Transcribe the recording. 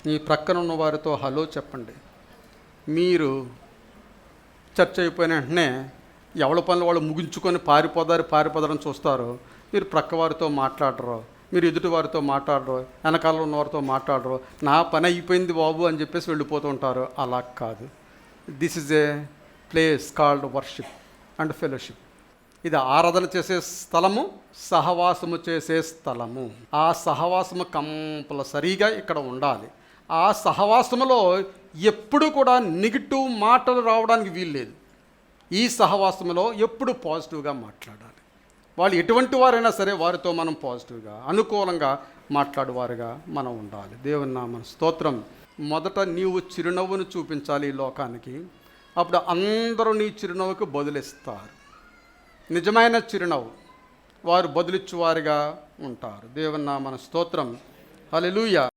మీ ప్రక్కన ఉన్న వారితో హలో చెప్పండి. మీరు చర్చ అయిపోయిన వెంటనే ఎవరి పనులు వాళ్ళు ముగించుకొని పారిపోదారని చూస్తారు. మీరు ప్రక్క వారితో మాట్లాడరు, మీరు ఎదుటి వారితో మాట్లాడరు, వెనకాల ఉన్న వారితో మాట్లాడరు. నా పని అయిపోయింది బాబు అని చెప్పేసి వెళ్ళిపోతూ ఉంటారు. అలా కాదు. This is a place called worship and fellowship. ఇది ఆరాధన చేసే స్థలము, సహవాసము చేసే స్థలము. ఆ సహవాసము కంపల్సరీగా ఇక్కడ ఉండాలి. ఆ సహవాసములో ఎప్పుడు కూడా నెగిటివ్ మాటలు రావడానికి వీల్లేదు. ఈ సహవాసములో ఎప్పుడు పాజిటివ్గా మాట్లాడాలి. వాళ్ళు ఎటువంటి వారైనా సరే వారితో మనం పాజిటివ్గా, అనుకూలంగా మాట్లాడేవారుగా మనం ఉండాలి. దేవుని నామమున స్తోత్రం. మొదట నీవు చిరునవ్వును చూపించాలి ఈ లోకానికి. అప్పుడు అందరూ నీ చిరునవ్వుకు బదులిస్తారు. నిజమైన చిరునవ్వు వారు బదులిచ్చువారుగా ఉంటారు. దేవుని నామమున స్తోత్రం. హల్లెలూయా.